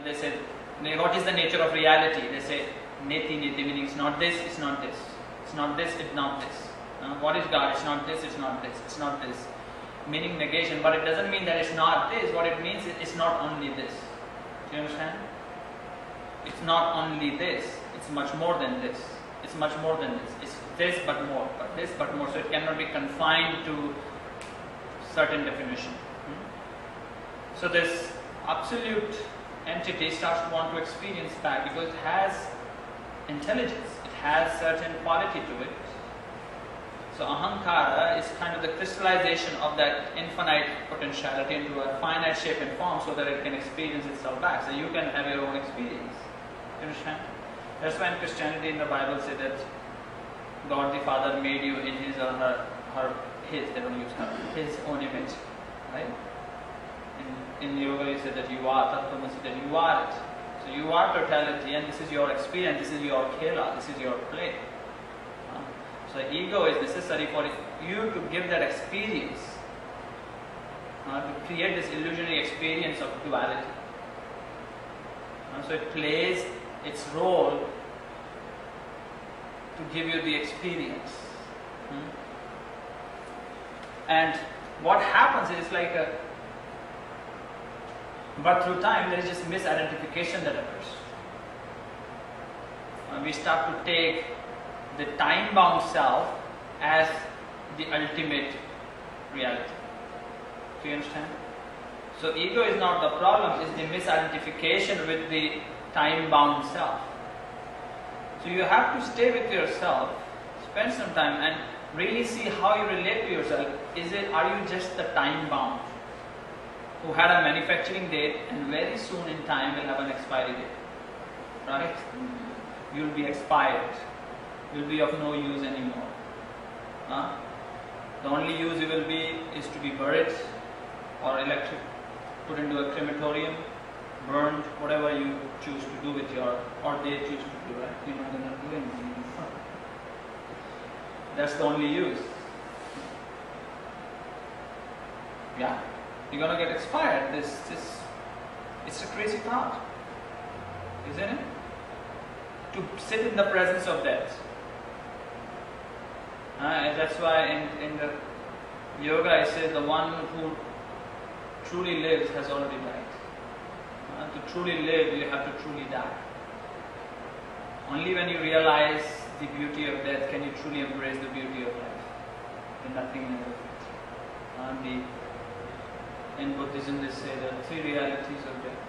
They say, what is the nature of reality? They say, neti, meaning it's not this, it's not this. It's not this, it's not this. What is God? It's not this, it's not this, it's not this. Meaning negation, but it doesn't mean that it's not this. What it means is it's not only this. Do you understand? It's not only this, it's much more than this. It's much more than this. It's this but more, but this but more. So it cannot be confined to certain definition. So this absolute entity starts to want to experience back because it has intelligence, it has certain quality to it. So ahankara is kind of the crystallization of that infinite potentiality into a finite shape and form so that it can experience itself back. So you can have your own experience. You understand? That's why in Christianity in the Bible say that God the Father made you in his or his, they don't use her, his own image. Right? In yoga you say that you are Tattvamasi, that you are it. So you are totality and this is your experience, this is your khela, this is your play. So ego is necessary for you to give that experience, to create this illusionary experience of duality. So it plays its role to give you the experience. And what happens is like but through time there is just misidentification that occurs. We start to take the time-bound self as the ultimate reality. Do you understand? So ego is not the problem, it's the misidentification with the time-bound self. So you have to stay with yourself, spend some time and really see how you relate to yourself. Are you just the time-bound who had a manufacturing date and very soon in time will have an expiry date? Right? You'll be expired. Will be of no use anymore. The only use you will be is to be buried or put into a crematorium, burned, whatever you choose to do with or they choose to do, right? You're not going to do anything. That's the only use. Yeah, you're going to get expired. It's a crazy thought, isn't it? To sit in the presence of death. That's why in the yoga I say the one who truly lives has already died. To truly live you have to truly die. Only when you realize the beauty of death can you truly embrace the beauty of life. The nothingness of it. In Buddhism they say there are three realities of death.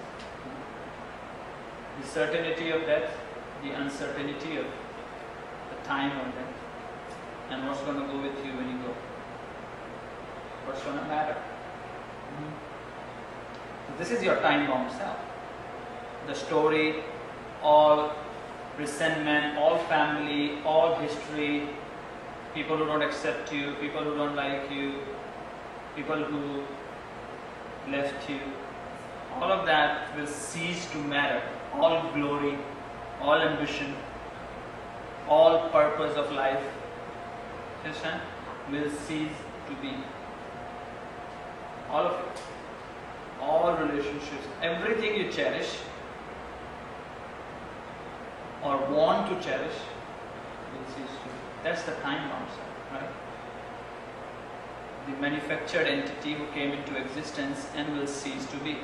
The certainty of death, the uncertainty of the time of death, and what's going to go with you when you go. What's going to matter. So this is your time-bound self. The story, all resentment, all family, all history, people who don't accept you, people who don't like you, people who left you, all of that will cease to matter. All glory, all ambition, all purpose of life, understand, will cease to be. All of it. All relationships, everything you cherish or want to cherish will cease to be. That's the time-bound self, right? The manufactured entity who came into existence and will cease to be.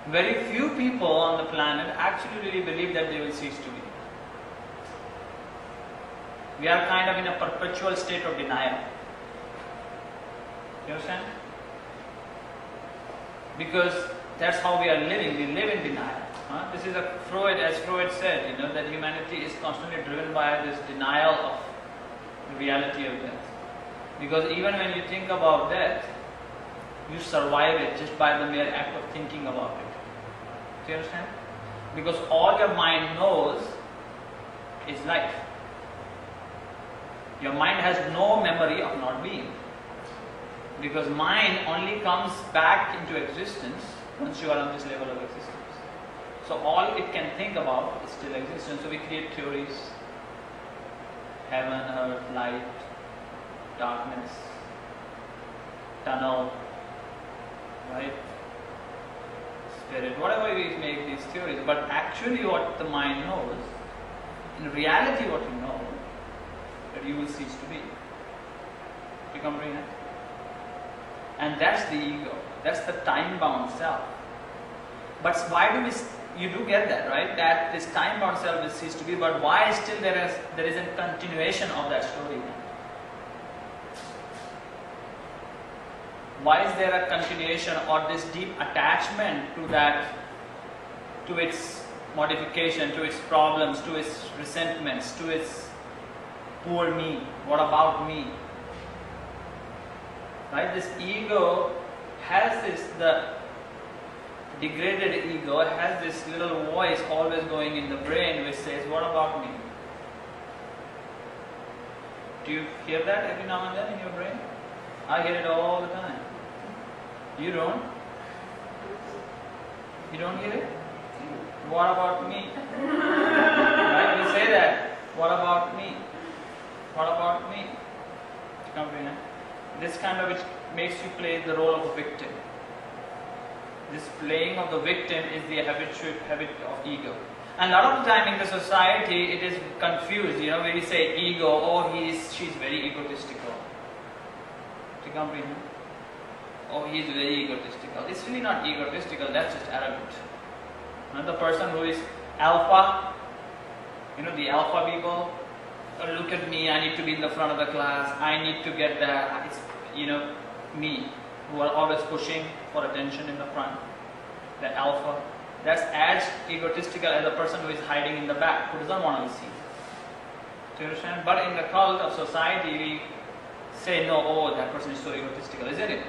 Very few people on the planet actually really believe that they will cease to be. We are kind of in a perpetual state of denial. You understand? Because that's how we are living. We live in denial. This is as Freud said, that humanity is constantly driven by this denial of the reality of death. Because even when you think about death, you survive it just by the mere act of thinking about it. Do you understand? Because all your mind knows is life. Your mind has no memory of not being. Because mind only comes back into existence once you are on this level of existence. So all it can think about is still existence. So we create theories. Heaven, earth, light, darkness, tunnel, right? spirit, whatever we make these theories, but actually what the mind knows, in reality what you know, that you will cease to be. You comprehend? And that's the ego. That's the time-bound self. But why do we? You do get that, right? That this time-bound self will cease to be. But why still there is a continuation of that story? Why is there a continuation or this deep attachment to that, to its modification, to its problems, to its resentments, to its poor me, what about me? Right? This ego has this, the degraded ego has this little voice always going in the brain which says, what about me? Do you hear that every now and then in your brain? I hear it all the time. You don't? You don't hear it? What about me? Right? We say that. What about me? What about me? You comprehend? This kind of, it makes you play the role of a victim. This playing of the victim is the habit of ego. And a lot of the time in the society, it is confused. You know, when we say ego, oh, she's very egotistical. Do you comprehend? Oh, he's very egotistical. It's really not egotistical, that's just arrogant. And the person who is alpha, you know, the alpha people, oh, look at me, I need to be in the front of the class, I need to get that. It's, you know, me, who are always pushing for attention in the front. The alpha. That's as egotistical as a person who is hiding in the back, who doesn't want to be seen. Do you understand? But in the cult of society, we say, no, oh, that person is so egotistical, isn't it?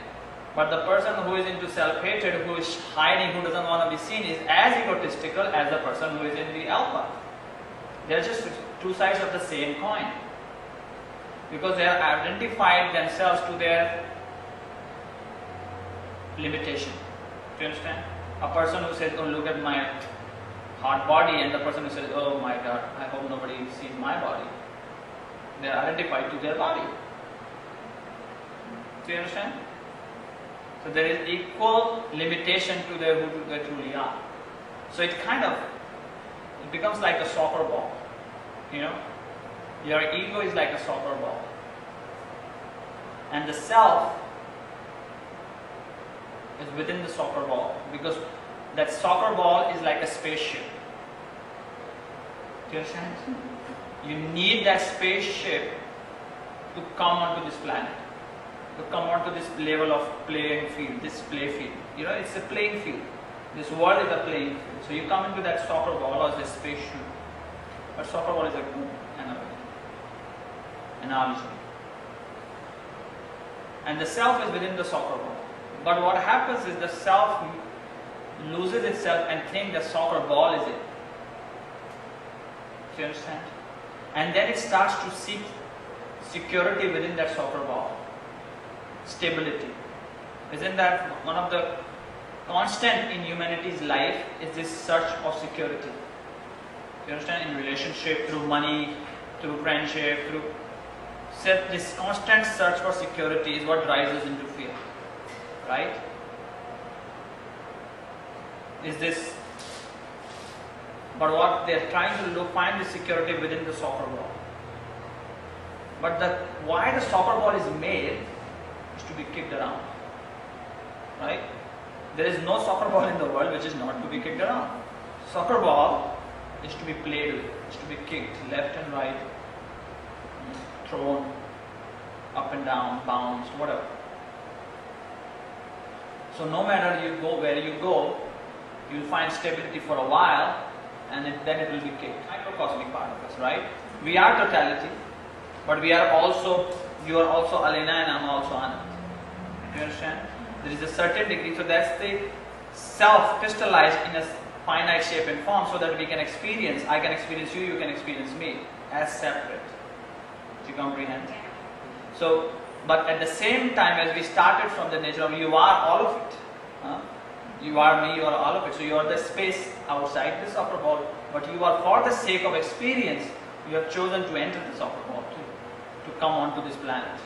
But the person who is into self-hatred, who is hiding, who doesn't want to be seen, is as egotistical as the person who is in the alpha. They are just two sides of the same coin. Because they have identified themselves to their limitation. Do you understand? A person who says, oh, look at my hard body, and the person who says, oh my God, I hope nobody sees my body. They are identified to their body. Do you understand? So there is equal limitation to who they truly are. So it becomes like a soccer ball. You know, your ego is like a soccer ball, and the self is within the soccer ball, because that soccer ball is like a spaceship. Do you understand? You need that spaceship to come onto this planet, to come onto this level of playing field, this play field. You know, it's a playing field. This world is a playing field. So you come into that soccer ball or this spaceship. But soccer ball is a good analogy. And the self is within the soccer ball. But what happens is the self loses itself and thinks the soccer ball is it. Do you understand? And then it starts to seek security within that soccer ball. Stability. Isn't that one of the constant in humanity's life, is this search of security? Do you understand? In relationship, through money, through friendship, through this constant search for security is what drives us into fear. Right? Is this? But what they're trying to find the security within the soccer ball. But why the soccer ball is made is to be kicked around. Right? There is no soccer ball in the world which is not to be kicked around. Soccer ball is to be played with, is to be kicked left and right, thrown up and down, bounced, whatever. So no matter you go where you go, you'll find stability for a while, and then it will be kicked. Microcosmic part of us, right? We are totality, but we are also, you are also Alena and I am also Anand. Do you understand? There is a certain degree, so that's the self crystallized in a finite shape and form, so that we can experience, I can experience you, you can experience me, as separate. Do you comprehend? So, but at the same time, as we started from the nature of you are all of it. You are me, you are all of it. So you are the space outside the soccer ball, but you are, for the sake of experience, you have chosen to enter the soccer ball too, to come onto this planet.